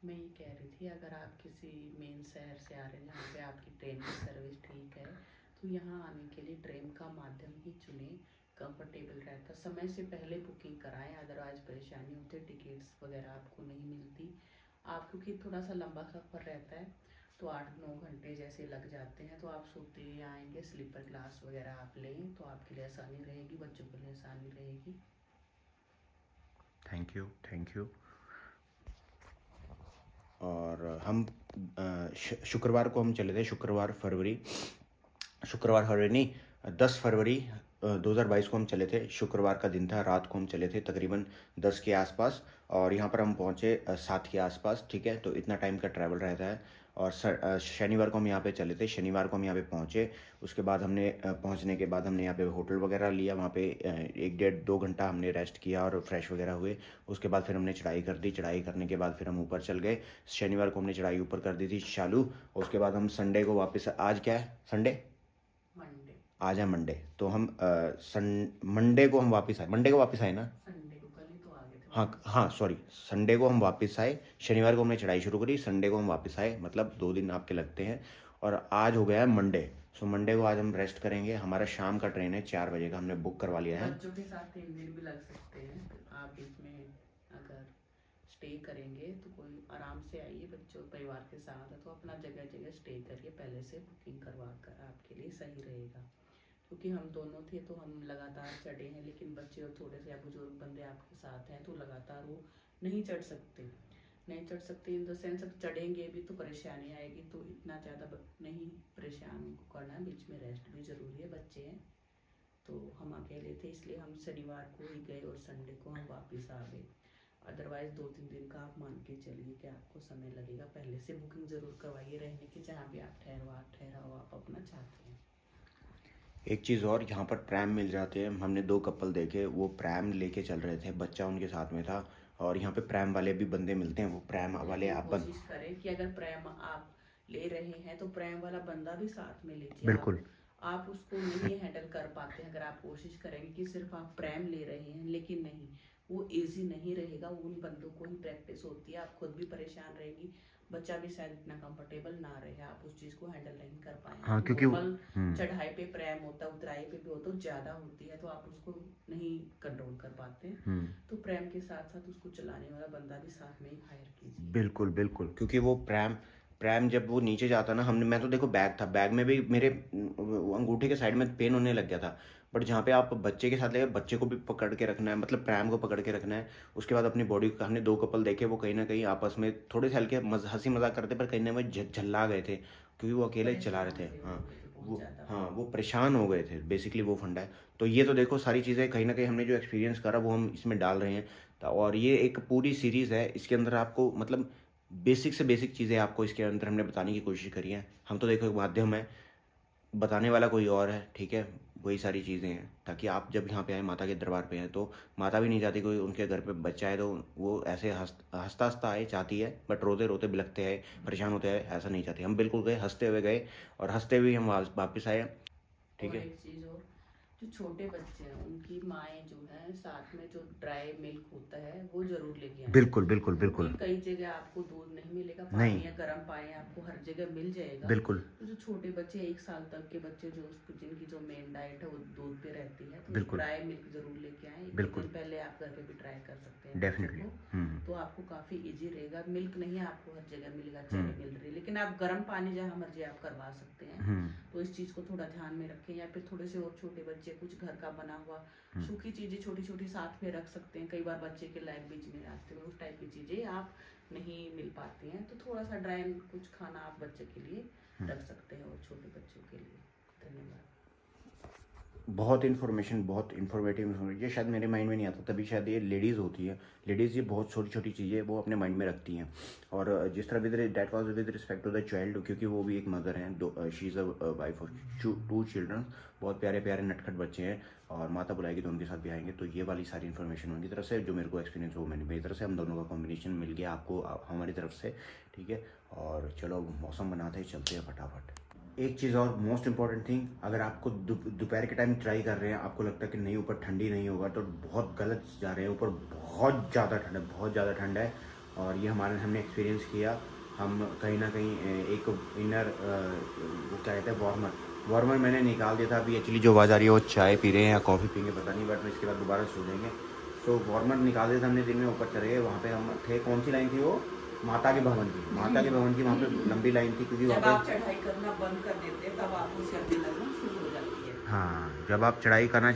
मैं ये कह रही थी, अगर आप किसी मेन शहर से आ रहे हैं जहाँ पे आपकी ट्रेन की सर्विस ठीक है, तो यहाँ आने के लिए ट्रेन का माध्यम ही चुने, कंफर्टेबल रहता। समय से पहले बुकिंग कराएं, अदरवाइज परेशानी होती है, टिकट्स वगैरह आपको नहीं मिलती। आप क्योंकि थोड़ा सा लंबा सफ़र रहता है, तो 8-9 घंटे जैसे लग जाते हैं, तो आप सोते ही आएंगे, स्लीपर क्लास वगैरह आप लें तो आपके लिए आसानी रहेगी, बच्चों के लिए आसानी रहेगी। Thank you, thank you. और हम शुक्रवार को हम चले थे, शुक्रवार फरवरी नहीं, 10 फरवरी 2022 को हम चले थे। शुक्रवार का दिन था, रात को हम चले थे तकरीबन 10 के आसपास, और यहाँ पर हम पहुँचे 7 के आसपास, ठीक है। तो इतना टाइम का ट्रैवल रहता है। और शनिवार को हम यहाँ पे चले थे, शनिवार को हम यहाँ पे पहुँचे। उसके बाद हमने पहुँचने के बाद हमने यहाँ पे होटल वगैरह लिया, वहाँ पे 1-1.5-2 घंटा हमने रेस्ट किया और फ्रेश वगैरह हुए। उसके बाद फिर हमने चढ़ाई कर दी, चढ़ाई करने के बाद फिर हम ऊपर चल गए। शनिवार को हमने चढ़ाई ऊपर कर दी थी चालू। उसके बाद हम संडे को वापस, आज क्या है, संडे, आज है मंडे, तो हम मंडे को हम वापस आए, मंडे को वापस आए ना, हाँ सॉरी, संडे को हम वापस आए। शनिवार को हमने चढ़ाई शुरू करी, संडे को हम वापस आए, मतलब 2 दिन आपके लगते हैं। और आज हो गया है मंडे, सो मंडे को आज हम रेस्ट करेंगे। हमारा शाम का ट्रेन है 4 बजे का, हमने बुक करवा लिया है। बच्चों के साथ 3 दिन भी लग सकते हैं, आप इसमें अगर स्टे करेंगे तो कोई आराम से आइए, बच्चों परिवार के साथ है तो अपना जगह जगह स्टे करिए, पहले से बुकिंग करवा कर आपके लिए सही रहेगा। क्योंकि हम दोनों थे तो हम लगातार चढ़े हैं, लेकिन बच्चे और थोड़े से बुजुर्ग बंदे आपके साथ हैं तो लगातार वो नहीं चढ़ सकते इन द सेंस, अब चढ़ेंगे भी तो परेशानी आएगी, तो इतना ज़्यादा नहीं परेशान करना है, बीच में रेस्ट भी ज़रूरी है, बच्चे हैं। तो हम अकेले थे इसलिए हम शनिवार को ही गए और संडे को हम वापस आ गए। अदरवाइज 2-3 दिन का आप मान के चलिए कि आपको समय लगेगा। पहले से बुकिंग ज़रूर करवाइए रहने की, जहाँ भी आप ठहराओ आप अपना चाहते हैं। एक चीज़ और, यहाँ पर प्रैम मिल जाते हैं। हमने 2 कपल देखे, वो प्रैम लेके चल रहे थे, बच्चा उनके साथ में था। और यहाँ पे प्रैम वाले भी बंदे मिलते हैं, वो प्रैम वाले आप कोशिश करें कि अगर प्रैम आप ले रहे हैं तो प्रैम वाला बंदा भी साथ में लीजिए। बिल्कुल। आप उसको नहीं हैंडल कर पाते हैं। अगर आप कोशिश करेंगे कि सिर्फ आप प्रेम ले रहे हैं, लेकिन नहीं, वो इजी नहीं रहेगा। वो उन बंदों को ही प्रैक्टिस होती है, आप खुद भी परेशान रहेंगी, बच्चा भी शायद इतना कंफर्टेबल ना रहे, आप उस चीज को हैंडल नहीं कर पाए। हाँ, क्योंकि चढ़ाई पे प्रेम होता है, उतराई पे भी होता है, ज्यादा होती है तो आप उसको नहीं कंट्रोल कर पाते। तो प्रेम के साथ साथ उसको चलाने वाला बंदा भी साथ में ही हायर कीजिए। बिल्कुल बिल्कुल, क्योंकि वो प्रेम जब वो नीचे जाता ना, मैं तो देखो बैग था, बैग में भी मेरे अंगूठे के साइड में पेन होने लग गया था। बट जहाँ पे आप बच्चे के साथ लगे, बच्चे को भी पकड़ के रखना है, मतलब प्रेम को पकड़ के रखना है। उसके बाद अपनी बॉडी को, हमने 2 कपल देखे, वो कहीं ना कहीं आपस में थोड़े से हल्के हंसी मजाक करते, पर कहीं ना कहीं झल्ला गए थे, क्योंकि वो अकेले चला रहे थे। वो परेशान हो गए थे, बेसिकली वो फंडा है। तो ये तो देखो सारी चीज़ें कहीं ना कहीं हमने जो एक्सपीरियंस करा वो हम इसमें डाल रहे हैं। और ये एक पूरी सीरीज़ है, इसके अंदर आपको मतलब बेसिक से बेसिक चीज़ें आपको इसके अंदर हमने बताने की कोशिश करी है। हम तो देखो एक माध्यम है, बताने वाला कोई और है, ठीक है। वही सारी चीज़ें हैं, ताकि आप जब यहाँ पे आए, माता के दरबार पे हैं, तो माता भी नहीं चाहती कोई उनके घर पे बच्चा है तो वो ऐसे हंसता हंसता आए, चाहती है, बट रोते रोते बिलखते हैं, परेशान होते हैं, ऐसा नहीं चाहती। हम बिल्कुल गए, हंसते हुए गए और हंसते हुए हम वापस आए, ठीक है। एक चीज़ और, जो छोटे बच्चे हैं उनकी माएँ जो है साथ में जो ड्राई मिल्क होता है वो जरूर लेके आए। बिल्कुल बिल्कुल बिल्कुल। कई जगह आपको दूध नहीं मिलेगा, पानी या गर्म पानी आपको हर जगह मिल जाएगा। बिल्कुल। तो जो छोटे बच्चे 1 साल तक के बच्चे जो जिनकी जो मेन डाइट है वो दूध पे रहती है, तो ड्राई मिल्क जरूर लेके आए। बिल्कुल, पहले आप घर पे भी ट्राई कर सकते हैं डेफिनेटली। तो आपको काफी इजी रहेगा। मिल्क नहीं आपको हर जगह मिलेगा, चाय मिल रही है, लेकिन आप गर्म पानी जहाँ मर्जी आप करवा सकते हैं। तो इस चीज को थोड़ा ध्यान में रखें। या फिर थोड़े से और छोटे बच्चे कुछ घर का बना हुआ सूखी चीजें छोटी छोटी साथ में रख सकते हैं। कई बार बच्चे के लाइक बीच में रास्ते में उस टाइप की चीजें आप नहीं मिल पाती हैं, तो थोड़ा सा ड्राई कुछ खाना आप बच्चे के लिए रख सकते हैं और छोटे बच्चों के लिए। धन्यवाद। बहुत इन्फॉर्मेशन, बहुत इन्फॉर्मेटिव इन्फॉर्मेशन, ये शायद मेरे माइंड में नहीं आता, तभी शायद ये लेडीज़ होती है। लेडीज़ ये बहुत छोटी छोटी चीज़ें वो अपने माइंड में रखती हैं। और जिस तरह that was with respect to the child, क्योंकि वो भी एक मदर हैं, she is a wife of 2 children, बहुत प्यारे प्यारे नटखट बच्चे हैं, और माता बुलाएगी तो उनके साथ भी आएंगे। तो ये वाली सारी इन्फॉर्मेशन उनकी तरफ से, जो मेरे को एक्सपीरियंस हो, मेरी तरफ से, हम दोनों का कॉम्बिनेशन मिल गया आपको हमारी तरफ से, ठीक है। और चलो मौसम बनाते ही चलते हैं फटाफट। एक चीज़ और मोस्ट इम्पॉर्टेंट थिंग, अगर आपको दोपहर के टाइम ट्राई कर रहे हैं, आपको लगता है कि नहीं ऊपर ठंडी नहीं होगा, तो बहुत गलत जा रहे हैं। ऊपर बहुत ज़्यादा ठंड है, बहुत ज़्यादा ठंड है। और ये हमने एक्सपीरियंस किया। हम कहीं ना कहीं एक इनर वो क्या कहते हैं, वार्मर मैंने निकाल दिया था। अभी एक्चुअली जो आवाज़ आ रही है वो चाय पी रहे हैं या कॉफ़ी पीएंगे पता नहीं, बट मैं इसके बाद दोबारा सो जाएंगे। सो वार्मर निकाल दिया था हमने दिन में, ऊपर चले गए। वहाँ पे हम थे, कौन सी लाइन थी वो, माता के भवन की। माता के भवन की वहाँ पे लंबी लाइन थी, क्योंकि वहाँ पे चढ़ाई करना बंद कर देते हैं तब आपको सर्दी लगना शुरू हो जाती है। हाँ, जब आप चढ़ाई करना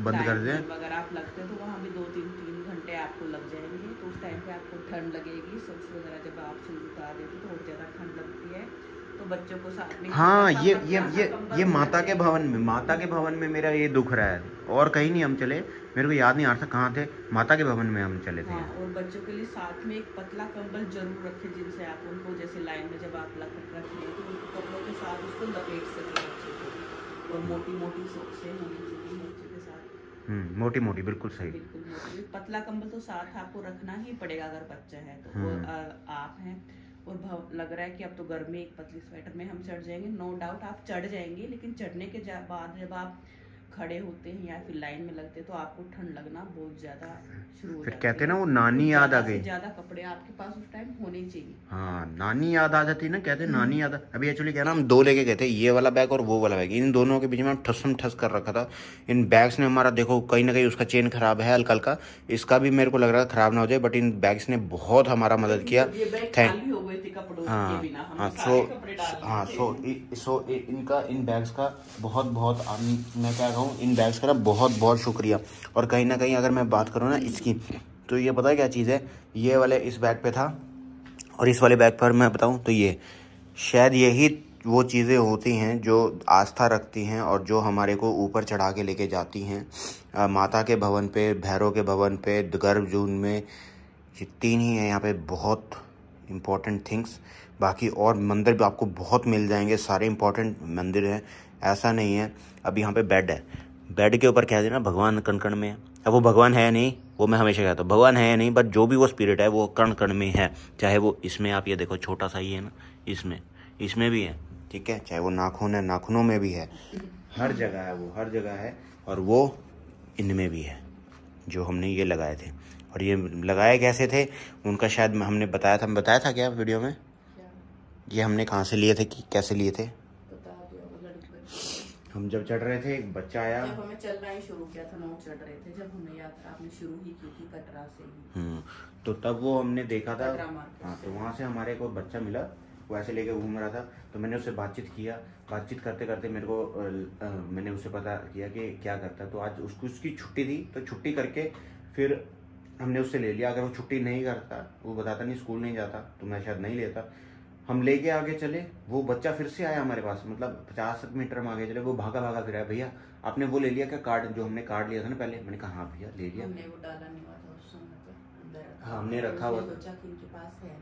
बंद कर दें, अगर आप लगते हैं तो वहाँ भी 2-3 घंटे आपको लग जाएंगे। तो उस टाइम पे आपको ठंड लगेगी। सॉक्स वगैरह जब आप शूज उतार देते तो बहुत ज़्यादा ठंड लगती है। तो बच्चों को साथ में, हाँ, ये माता के भवन में मेरा ये दुख रहा है। और कहीं नहीं हम चले, मेरे को याद नहीं आ रहा कहाँ थे, माता के भवन में हम चले थे। हाँ, और बच्चों के लिए साथ में एक पतला कंबल जरूर रखें, जिनसे आप उनको, जैसे लाइन में जब आप रखें तो उनको कपड़ों के साथ उसको लपेट सकें बच्चे को। और मोटी मोटी सॉक्सें होनी चाहिए बच्चे के साथ। मोटी मोटी, बिल्कुल सही। बिल्कुल मोटी। पतला कंबल तो साथ आपको रखना ही पड़ेगा अगर बच्चा है तो। वो आप हैं और लग रहा है कि अब तो गर्मी, एक पतली स्वेटर में हम चढ़ जाएंगे। नो डाउट आप चढ़ जाएंगे, लेकिन चढ़ने के बाद जब आप खड़े होते हैं या फिर लाइन में लगते हैं तो आपको ठंड लगना बहुत ज्यादा शुरू हो जाती है। कहते हैं ना वो नानी याद आ गई। ज्यादा कपड़े आपके पास उस टाइम होने चाहिए। हाँ, नानी याद आ जाती है ना, कहते हैं नानी याद। अभी एक्चुअली क्या ना, हम 2 लेके गए थे, ये वाला बैग और वो वाला बैग। इन दोनों के बीच में हम ठस कर रखा था। इन बैग्स ने हमारा, देखो कहीं ना कहीं उसका चेन खराब है हल्का हल्का, इसका भी मेरे को लग रहा है खराब ना हो जाए, बट इन बैग्स ने बहुत हमारा मदद किया। सो इनका, इन बैग्स का बहुत मैं क्या कहूँ, इन बैग्स का बहुत शुक्रिया। और कहीं ना कहीं अगर मैं बात करूँ ना इसकी, तो ये पता है क्या चीज़ है, ये वाले इस बैग पे था, और इस वाले बैग पर मैं बताऊँ तो ये शायद यही वो चीज़ें होती हैं जो आस्था रखती हैं और जो हमारे को ऊपर चढ़ा के लेके जाती हैं। माता के भवन पे, भैरव के भवन पे, गर्भजून में, ये 3 ही हैं यहाँ पे बहुत इम्पोर्टेंट थिंग्स। बाकी और मंदिर भी आपको बहुत मिल जाएंगे, सारे इम्पोर्टेंट मंदिर हैं, ऐसा नहीं है। अब यहाँ पे बेड है, बेड के ऊपर कह देना भगवान कण कण में है। अब वो भगवान है नहीं, वो मैं हमेशा कहता हूँ भगवान है नहीं, बट जो भी वो स्पिरिट है वो कण कण में है। चाहे वो इसमें, आप ये देखो छोटा सा ही है ना, इसमें भी है, ठीक है, चाहे वो नाखून है, नाखूनों में भी है, हर जगह है, वो हर जगह है। और वो इनमें भी है जो हमने ये लगाए थे। और ये लगाए कैसे थे उनका शायद हमने बताया था क्या वीडियो में? ये हमने कहाँ से लिए थे, कि कैसे लिए थे? हम जब चढ़ रहे थे, एक बच्चा आया, जब हमें चलना ही शुरू किया था, नौ चढ़ रहे थे, जब हमने यात्रा अपनी शुरू ही की थी कटरा से ही। तो तब वो हमने देखा था। हाँ, तो वहाँ से हमारे को बच्चा मिला, वो ऐसे लेके घूम रहा था। तो मैंने उससे बातचीत किया, बातचीत करते करते मेरे को मैंने उससे पता किया कि क्या करता है। तो आज उसकी छुट्टी थी, तो छुट्टी करके फिर हमने उससे ले लिया। अगर वो छुट्टी नहीं करता, वो बताता नहीं स्कूल नहीं जाता, तो मैं शायद नहीं लेता। हम लेके आगे चले, वो बच्चा फिर से आया हमारे पास, मतलब 50 मीटर हम आगे चले, वो भागा फिर आया, भैया आपने वो ले लिया क्या कार्ड, जो हमने कार्ड लिया था ना पहले? मैंने कहा हाँ भैया ले लिया। हमने वो डाला नहीं हुआ था उस समय पे, हाँ हमने रखा हुआ था, इनके पास है,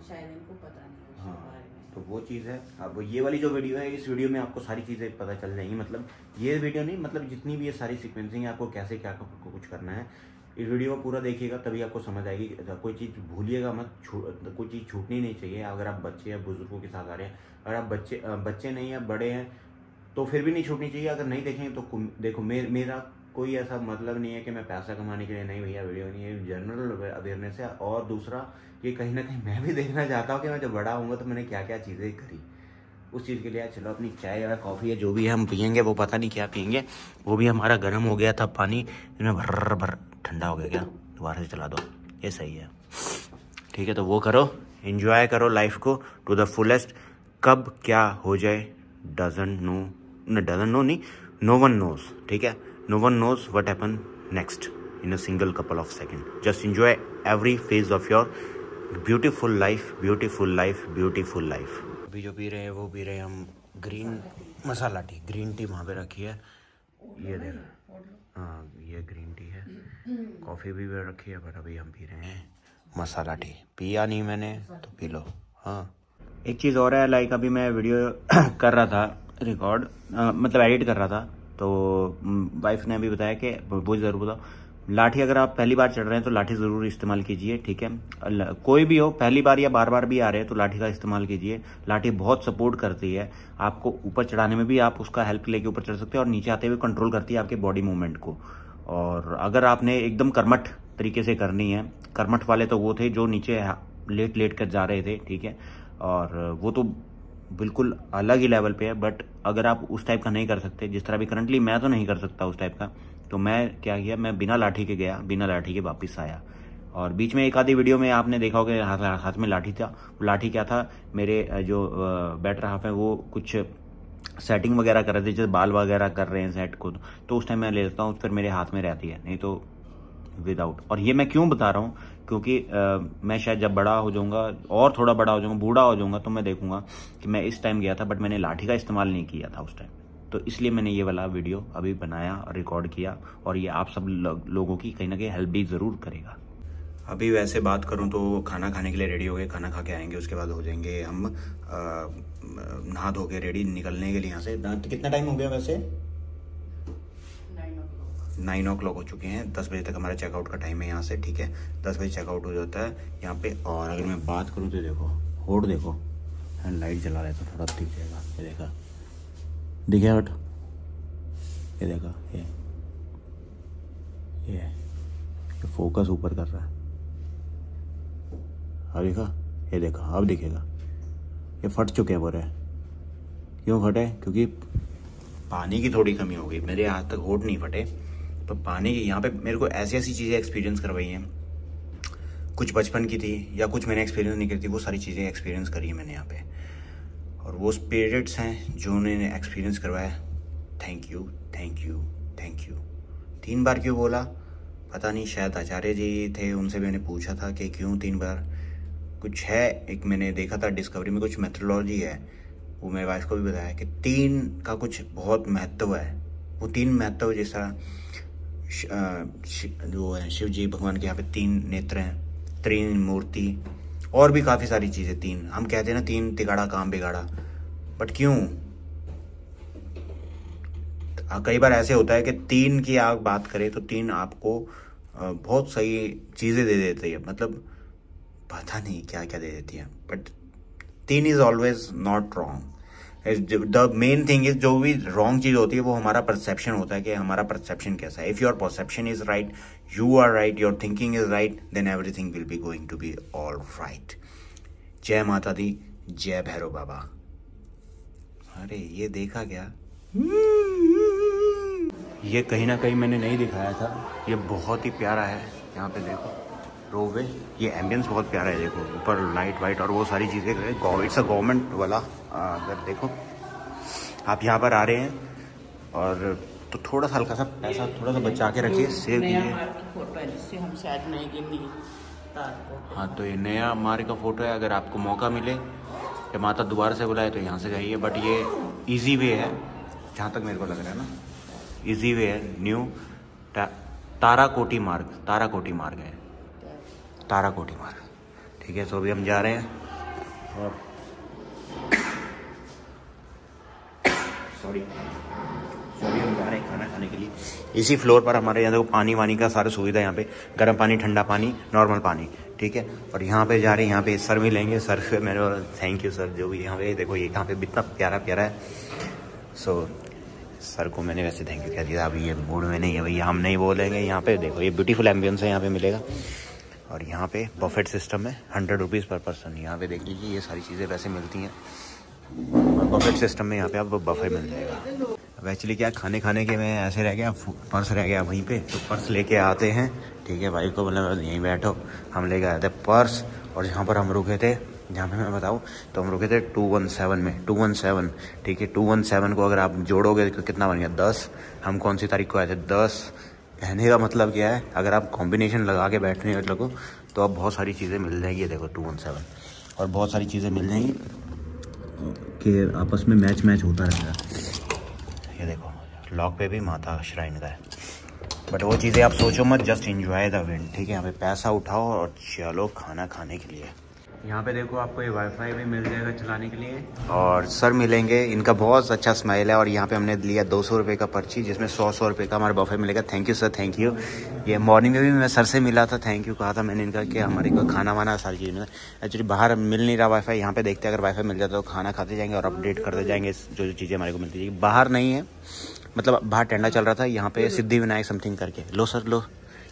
शायद इनको पता नहीं है। हाँ, तो वो चीज़ है। अब ये वाली जो वीडियो है, इस वीडियो में आपको सारी चीज़ें पता चल जाएंगी। मतलब ये वीडियो नहीं, मतलब जितनी भी ये सारी सीक्वेंसिंग है, आपको कैसे क्या कुछ करना है, इस वीडियो को पूरा देखिएगा तभी आपको समझ आएगी। कोई चीज़ भूलिएगा मत, कोई चीज़ छूटनी नहीं चाहिए। अगर आप बच्चे या बुजुर्गों के साथ आ रहे हैं, अगर आप बच्चे नहीं है, बड़े हैं, तो फिर भी नहीं छूटनी चाहिए। अगर नहीं देखेंगे तो देखो, मेरा कोई ऐसा मतलब नहीं है कि मैं पैसा कमाने के लिए, नहीं भैया, वीडियो नहीं है, जनरल अवेयरनेस है। और दूसरा ये कहीं ना कहीं मैं भी देखना चाहता हूँ कि मैं जब बड़ा होऊंगा तो मैंने क्या क्या चीज़ें करी, उस चीज़ के लिए। चलो अपनी चाय या कॉफ़ी या जो भी है हम पियेंगे, वो पता नहीं क्या पियेंगे। वो भी हमारा गर्म हो गया था पानी, इनमें भर ठंडा हो गया क्या, दोबारा से चला दो, ये सही है। ठीक है, तो वो करो, एंजॉय करो लाइफ को टू द फुलेस्ट। कब क्या हो जाए डजंट नो नहीं, नो वन नोज। ठीक है, no one knows what happen next in a single couple of second. Just enjoy every phase of your beautiful life, beautiful life, beautiful life. अभी जो P रहे हैं वो पी रहे हैं हम ग्रीन मसाला टी, ग्रीन टी वहाँ पे रखी है, ये देखो। हाँ, ये ग्रीन टी है। कॉफ़ी भी रखी है, पर अभी हम पी रहे हैं मसाला टी। पिया नहीं मैंने, तो पी लो। हाँ, एक चीज़ और है, लाइक अभी मैं वीडियो कर रहा था रिकॉर्ड, मतलब एडिट कर रहा था, तो वाइफ ने अभी बताया कि वो ज़रूर बताओ, लाठी अगर आप पहली बार चढ़ रहे हैं तो लाठी ज़रूर इस्तेमाल कीजिए। ठीक है, कोई भी हो, पहली बार या बार बार भी आ रहे हैं तो लाठी का इस्तेमाल कीजिए। लाठी बहुत सपोर्ट करती है आपको, ऊपर चढ़ाने में भी आप उसका हेल्प लेके ऊपर चढ़ सकते हैं, और नीचे आते हुए कंट्रोल करती है आपके बॉडी मूवमेंट को। और अगर आपने एकदम कर्मठ तरीके से करनी है, कर्मठ वाले तो वो थे जो नीचे लेट कर जा रहे थे, ठीक है, और वो तो बिल्कुल अलग ही लेवल पे है। बट अगर आप उस टाइप का नहीं कर सकते, जिस तरह भी करंटली मैं तो नहीं कर सकता उस टाइप का, तो मैं क्या किया, मैं बिना लाठी के गया, बिना लाठी के वापस आया। और बीच में एक आधी वीडियो में आपने देखा होगा हाथ में लाठी था। वो लाठी क्या था, मेरे जो बेटर हाफ है वो कुछ सेटिंग वगैरह कर रहे थे, जैसे बाल वगैरह कर रहे हैं सेट को, तो उस टाइम मैं ले लेता हूँ, फिर मेरे हाथ में रहती है, नहीं तो विदाउट। और ये मैं क्यों बता रहा हूँ, क्योंकि मैं शायद जब बड़ा हो जाऊंगा, और थोड़ा बड़ा हो जाऊंगा, बूढ़ा हो जाऊंगा, तो मैं देखूंगा कि मैं इस टाइम गया था बट मैंने लाठी का इस्तेमाल नहीं किया था उस टाइम। तो इसलिए मैंने ये वाला वीडियो अभी बनाया और रिकॉर्ड किया, और ये आप सब लोगों की कहीं ना कहीं हेल्प भी ज़रूर करेगा। अभी वैसे बात करूं तो खाना खाने के लिए रेडी हो गए, खाना खा के आएंगे, उसके बाद हो जाएंगे हम नहा धो के रेडी निकलने के लिए यहाँ से। कितना टाइम हो गया वैसे? 9 o'clock हो चुके हैं। 10 बजे तक हमारा चेकआउट का टाइम है यहाँ से। ठीक है, 10 बजे चेकआउट हो जाता है यहाँ पे। और अगर मैं बात करूँ तो देखो, होट देखो, लाइट जला रहे तो थोड़ा दिख जाएगा, ये देखा, दिखे हट, ये देखा, ये फोकस ऊपर कर रहा है, अब देखा, ये देखा, अब दिखेगा। ये फट चुके हैं पूरे। क्यों फटे? क्योंकि पानी की थोड़ी कमी हो गई, मेरे आज तक होठ नहीं फटे, तो पानी की यहाँ पे मेरे को ऐसी ऐसी चीज़ें एक्सपीरियंस करवाई हैं, कुछ बचपन की थी या कुछ मैंने एक्सपीरियंस नहीं करी थी, वो सारी चीज़ें एक्सपीरियंस करी है मैंने यहाँ पे। और वो स्पिरिट्स हैं जो उन्होंने एक्सपीरियंस करवाया, thank you, thank you, thank you. 3 बार क्यों बोला पता नहीं, शायद आचार्य जी थे, उनसे मैंने पूछा था कि क्यों 3 बार। कुछ है, एक मैंने देखा था डिस्कवरी में, कुछ मेथोडोलॉजी है, वो मेरे वाइफ को भी बताया कि 3 का कुछ बहुत महत्व है। वो 3 महत्व जैसा जो है शिव जी भगवान के यहाँ पे 3 नेत्र हैं, 3 मूर्ति, और भी काफ़ी सारी चीज़ें। 3 हम कहते हैं ना, 3 तिगाड़ा काम बिगाड़ा, बट क्यों? कई बार ऐसे होता है कि 3 की आप बात करें तो 3 आपको बहुत सही चीज़ें दे देती है, मतलब पता नहीं क्या क्या दे देती है, but 3 is always not wrong. The main thing is जो भी रॉन्ग चीज होती है वो हमारा परसेप्शन होता है कि हमारा परसेप्शन कैसा है. If your perception is right, you are right, your thinking is right, then everything will be going to be all right. जय माता दी, जय भैरव बाबा. अरे ये देखा क्या, ये कहीं ना कहीं मैंने नहीं दिखाया था. ये बहुत ही प्यारा है. यहाँ पे देखो रोपवे, ये एम्बियंस बहुत प्यारा है. देखो ऊपर लाइट वाइट और वो सारी चीज़ें. इट्स अ गवर्नमेंट वाला. अगर देखो आप यहाँ पर आ रहे हैं और तो थोड़ा सा हल्का सा पैसा थोड़ा सा बचा के रखिए, सेव कीजिए. हम शायद नहीं गिनी. हाँ तो ये नया मार्ग का फोटो है. अगर आपको मौका मिले या माता दोबारा से बुलाए तो यहाँ से जाइए. बट ये इजी वे है जहाँ तक मेरे को लग रहा है ना. इजी वे है. न्यू ताराकोटी मार्ग, ताराकोटी मार्ग है, ताराकोटी मार्ग. ठीक है. तो अभी हम जा रहे हैं और सॉरी हम जा रहे हैं खाना खाने के लिए. इसी फ्लोर पर हमारे यहाँ देखो पानी वानी का सारा सुविधा. यहाँ पे गर्म पानी, ठंडा पानी, नॉर्मल पानी. ठीक है. और यहाँ पे जा रहे हैं, यहाँ पे सर मिलेंगे. सर से मैंने थैंक यू सर. जो भी यहाँ पे देखो, ये यहाँ पे इतना प्यारा प्यारा है. सो सर को मैंने वैसे थैंक यू कह दिया. अभी ये मूड में नहीं है भैया, हम नहीं बोलेंगे. यहाँ पे देखो ये ब्यूटीफुल एम्बियंस है यहाँ पे मिलेगा. और यहाँ पे बफेट सिस्टम है, 100 रुपीज़ पर पर्सन. यहाँ पे देख लीजिए ये सारी चीज़ें वैसे मिलती हैं. और बफेट सिस्टम में यहाँ पे आपको बफे मिल जाएगा. अब एक्चुअली क्या खाने के में ऐसे रह गया, पर्स रह गया वहीं पे. तो पर्स लेके आते हैं. ठीक है. भाई को मतलब यहीं बैठो, हम लेके आए थे पर्स. और जहाँ पर हम रुके थे, जहाँ पे मैं बताऊँ तो हम रुके थे 217 में. 217. ठीक है. 217 को अगर आप जोड़ोगे तो कितना बन गया, 10. हम कौन सी तारीख को आए थे, 10. कहने का मतलब क्या है, अगर आप कॉम्बिनेशन लगा के बैठने लगो तो अब बहुत सारी चीज़ें मिल जाएगी. देखो 217 और बहुत सारी चीज़ें मिल जाएंगी कि आपस में मैच होता रहेगा. ये देखो लॉक पे भी माता श्राइन का है. बट वो चीज़ें आप सोचो मत, जस्ट एंजॉय द विंड. ठीक है. यहाँ पे पैसा उठाओ और चलो खाना खाने के लिए. यहाँ पे देखो आपको ये वाईफाई भी मिल जाएगा चलाने के लिए. और सर मिलेंगे, इनका बहुत अच्छा स्माइल है. और यहाँ पे हमने लिया 200 रुपये का पर्ची, जिसमें 100 रुपये का हमारा बफे मिलेगा. Thank you sir, thank you. ये मॉर्निंग में भी मैं सर से मिला था, थैंक यू कहा था मैंने इनका कि हमारे को खाना वाना सारी चीज़ मिला. एक्चुअली बाहर मिल नहीं रहा वाईफाई. यहाँ पे देखते हैं अगर वाईफाई मिल जाता तो खाना खाते जाएंगे और अपडेट करते जाएंगे जो चीज़ें हमारे को मिलती है. बाहर नहीं है, मतलब बाहर टेंडा चल रहा था. यहाँ पे सिद्धि विनायक समथिंग करके. लो सर लो,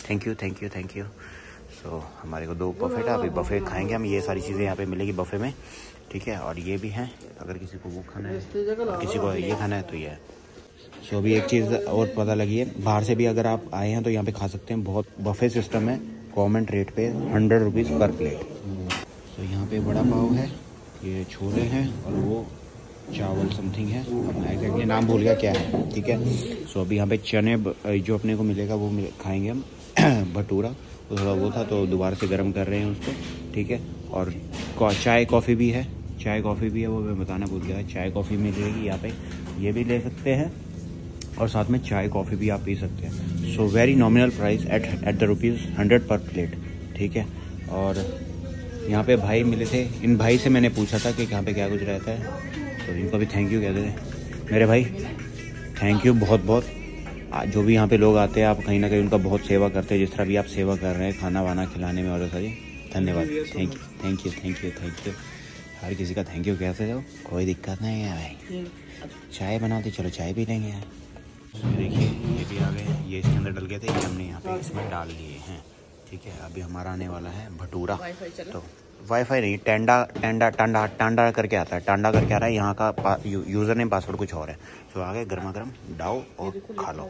thank you thank you thank you. So हमारे को 2 बफे था. अभी बफे खाएंगे हम. ये सारी चीज़ें यहाँ पे मिलेगी बफे में. ठीक है. और ये भी हैं, अगर किसी को वो खाना है, किसी को ये खाना है तो ये है. सो अभी एक चीज़ और पता लगी है, बाहर से भी अगर आप आए हैं तो यहाँ पे खा सकते हैं. बहुत बफे सिस्टम है, गवर्नमेंट रेट पे 100 रुपीज़ पर प्लेट. तो यहाँ पे बड़ा पाव है, ये छोले हैं और वो चावल समथिंग है. अब एग्जैक्टली नाम भूल गया क्या है. ठीक है. सो अभी यहाँ पे चने जो अपने को मिलेगा वो खाएंगे हम. भटूरा तो थोड़ा वो था तो दोबारा से गर्म कर रहे हैं उसको. ठीक है. और चाय कॉफ़ी भी है. चाय कॉफ़ी भी है, वो मैं बताना भूल गया. चाय कॉफ़ी मिलेगी यहाँ पे, ये भी ले सकते हैं. और साथ में चाय कॉफ़ी भी आप पी सकते हैं. So very nominal price at the ₹100 पर प्लेट. ठीक है. और यहाँ पे भाई मिले थे. इन भाई से मैंने पूछा था कि यहाँ पे क्या कुछ रहता है, तो इनको भी थैंक यू कहते थे मेरे भाई. थैंक यू बहुत बहुत. जो भी यहाँ पे लोग आते हैं, आप कहीं ना कहीं उनका बहुत सेवा करते हैं, जिस तरह भी आप सेवा कर रहे हैं खाना वाना खिलाने में. और सारी धन्यवाद. Thank you thank you thank you thank you. हर किसी का थैंक यू कहते जाओ, कोई दिक्कत नहीं है भाई. चाय बनाते चलो चाय पी लेंगे. देखिए ये भी आ गए, ये इसके अंदर डल गए थे, ये हमने यहाँ पे इसमें डाल लिए हैं. ठीक है. अभी हमारा आने वाला है भटूरा. तो वाईफाई नहीं, टांडा करके आता है. टांडा करके आ रहा है. यहाँ का यूज़र नेम पासवर्ड कुछ और है. तो आगे गर्मा गर्म डाओ और खा लो.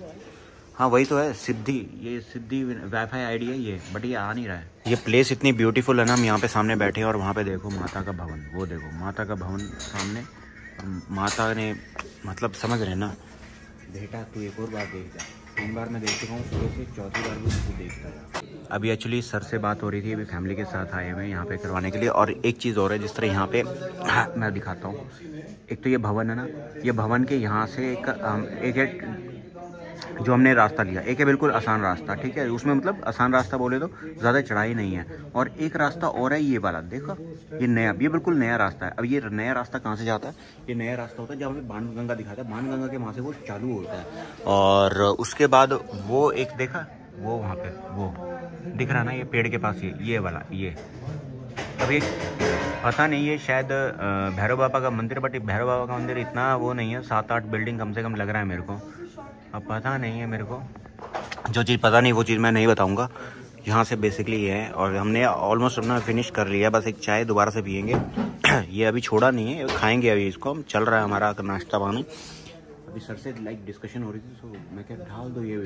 हाँ वही तो है सिद्धि, ये सिद्धि वाईफाई आईडी है ये. बट ये आ नहीं रहा है. ये प्लेस इतनी ब्यूटीफुल है ना. हम यहाँ पे सामने बैठे हैं और वहाँ पे देखो माता का भवन. वो देखो माता का भवन सामने. माता ने मतलब समझ रहे ना. बेटा तू एक और बार देख जा. 3 बार मैं देख चुका हूँ, सुबह से 4थी बार भी मुझे देखता है. अभी एक्चुअली सर से बात हो रही थी. अभी फैमिली के साथ आए हुए हैं यहाँ पे करवाने के लिए. और एक चीज़ और है, जिस तरह यहाँ पे मैं दिखाता हूँ. एक तो ये भवन है ना, ये भवन के यहाँ से एक जो हमने रास्ता लिया, एक है बिल्कुल आसान रास्ता. ठीक है. उसमें मतलब आसान रास्ता बोले तो ज़्यादा चढ़ाई नहीं है. और एक रास्ता और है ये वाला, देखो ये नया, ये बिल्कुल नया रास्ता है. अब ये नया रास्ता कहाँ से जाता है, ये नया रास्ता होता है जहाँ पे बाणगंगा दिखाता है. बाणगंगा के वहाँ से वो चालू होता है. और उसके बाद वो एक देखा, वो वहाँ पे वो दिख रहा ना, ये पेड़ के पास, ये वाला, ये अभी पता नहीं है, शायद भैरव बाबा का मंदिर, बट भैरव बाबा का मंदिर इतना वो नहीं है, 7-8 बिल्डिंग कम से कम लग रहा है मेरे को। अब पता नहीं है मेरे को, जो चीज़ पता नहीं वो चीज़ मैं नहीं बताऊंगा। यहाँ से बेसिकली ये है, और हमने ऑलमोस्ट अपना फिनिश कर लिया, बस एक चाय दोबारा से पियेंगे। ये अभी छोड़ा नहीं है, खाएंगे अभी इसको, हम चल रहा है हमारा नाश्ता पानी। अभी सर से लाइक डिस्कशन हो रही थी, सो मैं क्या ढाल दो, ये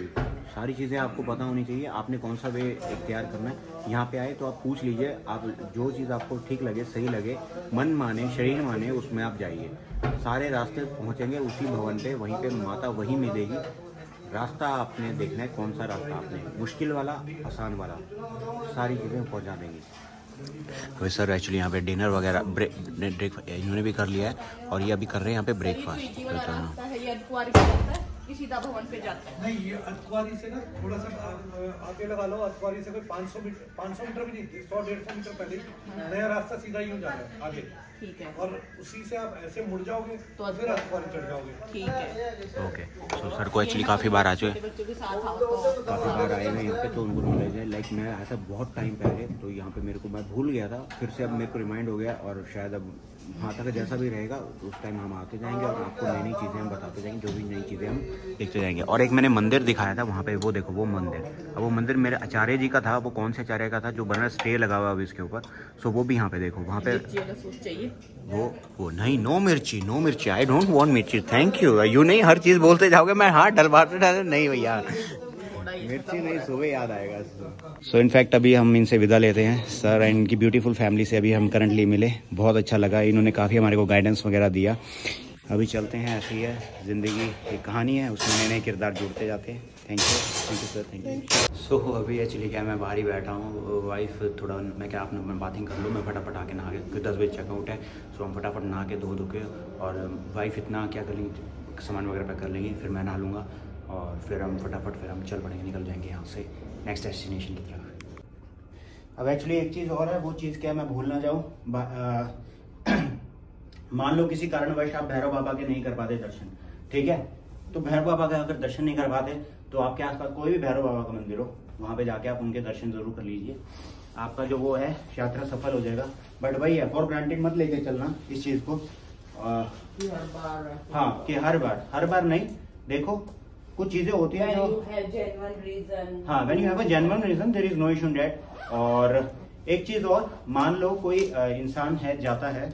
सारी चीज़ें आपको पता होनी चाहिए, आपने कौन सा वे इख्तियार करना है। यहाँ पे आए तो आप पूछ लीजिए, आप जो चीज़ आपको ठीक लगे, सही लगे, मन माने, शरीर माने, उसमें आप जाइए। सारे रास्ते पहुँचेंगे उसी भवन पे, वहीं पे माता वहीं मिलेगी। रास्ता आपने देखना है, कौन सा रास्ता आपने, मुश्किल वाला, आसान वाला, सारी चीज़ें पहुँचा देंगी। अभी सर एक्चुअली यहाँ पे डिनर वगैरह ब्रेक इन्होंने भी कर लिया है, और ये अभी कर रहे हैं यहाँ पे ब्रेकफास्ट। सीधा भवन पे जाता है। नहीं, ये अतवारी से ना थोड़ा सा आगे लगा लो, अतवारी से कोई 500 मीटर भी नहीं, 100-150 मीटर पहले नया रास्ता सीधा ही हो जा रहा है आगे। ठीक है। और उसी से आप ऐसे मुड़ जाओगे तो फिर अतवारी चढ़ जाओगे। ठीक है। ओके, तो सर को एक्चुअली काफ़ी बार आ चुके, बच्चों के साथ आओ तो काफ़ी बार आए हैं यहाँ पे, तो उनको नॉलेज है। लाइक मैं आया था बहुत टाइम पहले, तो यहाँ पे मेरे को, मैं भूल गया था, फिर से अब मेरे को रिमाइंड हो गया, और शायद अब वहाँ तक जैसा भी रहेगा उस टाइम हम आते जाएंगे, और आपको नई नई चीज़ें हम बताते जाएंगे, जो भी नई चीज़ें हम देखते जाएंगे। और एक मैंने मंदिर दिखाया था वहाँ पे, वो देखो वो मंदिर, अब वो मंदिर मेरे आचार्य जी का था, वो कौन से आचार्य का था जो बना स्टे लगा हुआ अभी इसके ऊपर, सो वो भी यहाँ पे देखो, वहाँ पे चाहिए वो नहीं, नो मिर्ची, नो मिर्ची, आई डोंट वांट मिर्ची, थैंक यू। यू नहीं हर चीज़ बोलते जाओगे, मैं हाथ डलवाते नहीं भैया, मिर्ची नहीं, सुबह याद आएगा। सो इनफैक्ट अभी हम इनसे विदा लेते हैं, सर एंड इनकी ब्यूटीफुल फैमिली से अभी हम करंटली मिले, बहुत अच्छा लगा, इन्होंने काफ़ी हमारे को गाइडेंस वगैरह दिया। अभी चलते हैं, ऐसी है ज़िंदगी, एक कहानी है, उसमें नए नए किरदार जुड़ते जाते हैं। Thank you sir, thank you. So अभी एक्चुअली क्या, मैं बाहर ही बैठा हूँ, वाइफ थोड़ा, मैं क्या अपना मैं बाथिंग कर लूँ, मैं फटाफट आके नहा के, 10 बजे चेकआउट है, सो हम फटाफट नहा के धो के, और वाइफ इतना क्या कर लेंगी, सामान वगैरह पैक कर लेंगी, फिर मैं नहा लूँगा, और फिर हम फटाफट फिर हम चल पड़ेंगे, निकल जाएंगे यहाँ से नेक्स्ट डेस्टिनेशन की तरफ। अब एक्चुअली एक चीज़ और है, वो चीज़ क्या मैं भूल ना जाऊँ, मान लो किसी कारणवश आप भैरव बाबा के नहीं कर पाते दर्शन, ठीक है, तो भैरव बाबा का अगर दर्शन नहीं कर पाते तो आपके आसपास कोई भी भैरव बाबा का मंदिर हो, वहाँ पे जाके आप उनके दर्शन जरूर कर लीजिए, आपका जो वो है यात्रा सफल हो जाएगा। बट वही है, फॉर ग्रांटेड मत लेके चलना इस चीज़ को, हाँ कि हर बार नहीं, देखो कुछ चीजें होती हैं जो, हाँ when you have a genuine reason there is no issue in that. और एक चीज और, मान लो कोई इंसान है, जाता है,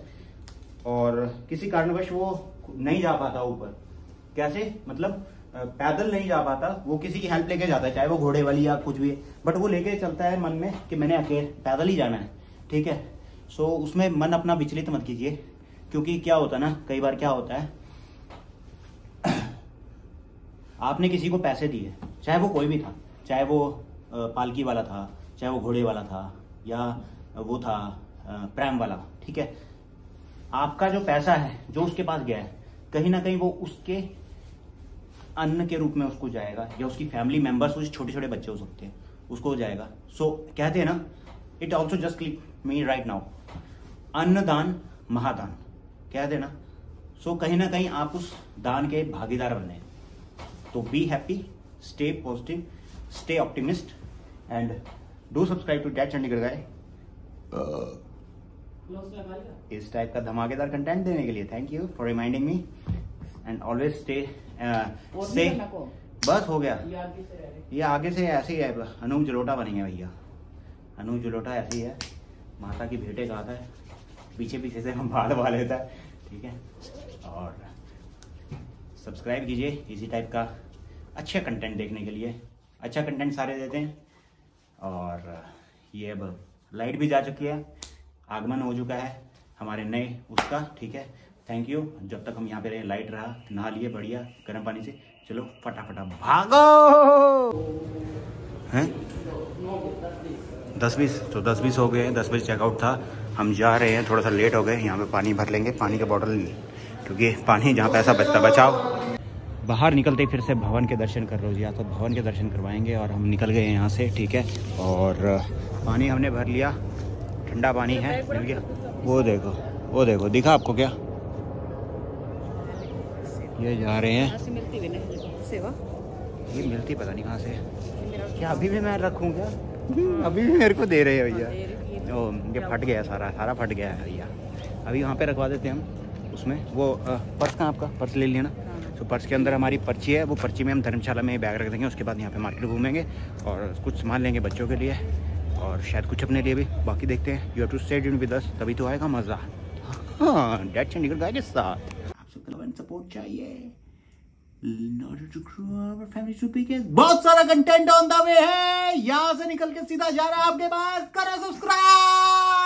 और किसी कारणवश वो नहीं जा पाता ऊपर, कैसे मतलब पैदल नहीं जा पाता, वो किसी की हेल्प लेके जाता है, चाहे वो घोड़े वाली या कुछ भी, बट वो लेके चलता है मन में कि मैंने अकेले पैदल ही जाना है, ठीक है। सो उसमें मन अपना विचलित मत कीजिए, क्योंकि क्या होता है ना, कई बार क्या होता है, आपने किसी को पैसे दिए, चाहे वो कोई भी था, चाहे वो पालकी वाला था, चाहे वो घोड़े वाला था, या वो था प्रैम वाला, ठीक है, आपका जो पैसा है जो उसके पास गया है, कहीं ना कहीं वो उसके अन्न के रूप में उसको जाएगा, या उसकी फैमिली मेंबर्स, उस छोटे छोटे बच्चे हो सकते हैं, उसको जाएगा। सो कहते हैं ना, it also just click me right now, अन्नदान महादान, कहते हैं ना। सो कहीं ना कहीं आप उस दान के भागीदार बने, तो be happy, stay positive, stay optimist, and do subscribe to that Chandigarh guy. इस टाइप का धमाकेदार कंटेंट देने के लिए thank you for reminding me, and always stay safe. बस हो गया, ये आगे से ऐसे ही है, अनूप जलोटा बनेंगे भैया, अनूप जलोटा ऐसे ही है, माता की भेंटे गाता है, पीछे पीछे से हम बाढ़ बा लेता है, ठीक है। और सब्सक्राइब कीजिए इसी टाइप का अच्छा कंटेंट देखने के लिए, अच्छा कंटेंट सारे देते हैं। और ये अब लाइट भी जा चुकी है, आगमन हो चुका है हमारे नए उसका, ठीक है। थैंक यू, जब तक हम यहाँ पे रहे लाइट रहा, नहा लिए बढ़िया गर्म पानी से, चलो फटाफटा भागो हैं। 10-20 तो 10-20 हो गए, 10 बजे चेकआउट था, हम जा रहे हैं, थोड़ा सा लेट हो गए, यहाँ पे पानी भर लेंगे, पानी का बॉटल, क्योंकि पानी जहाँ पैसा बचता बचाओ। बाहर निकलते ही फिर से भवन के दर्शन कर लो जी, या तो भवन के दर्शन करवाएंगे, और हम निकल गए यहाँ से, ठीक है। और पानी हमने भर लिया, ठंडा पानी है, मिल गया। वो देखो दिखा आपको क्या, ये जा रहे हैं, सेवा ये मिलती पता नहीं कहाँ से, क्या अभी भी मैं रखूँ क्या, अभी भी मेरे को दे रहे हैं भैया, ये फट गया, सारा फट गया है भैया। अभी वहाँ पे रखवा देते हैं हम उसमें। वो पर्स कहाँ आपका? पर्स ले लेना। तो पर्स के अंदर हमारी पर्ची है, वो पर्ची में हम धर्मशाला में बैग रख देंगे। उसके बाद यहाँ पे मार्केट घूमेंगे और कुछ सामान लेंगे बच्चों के लिए और शायद कुछ अपने लिए भी। बाकी देखते हैं। You have to stay tuned with us, तभी तो आएगा मज़ा। हाँ, डेट चंडीगढ़ गाय के साथ आप सबका लव एंड सपोर्ट चाहिए। बहुत सारा कंटेंट ऑन द वे है, यहाँ से निकल के सीधा जा रहा है आपके पास। करो सब्सक्राइब।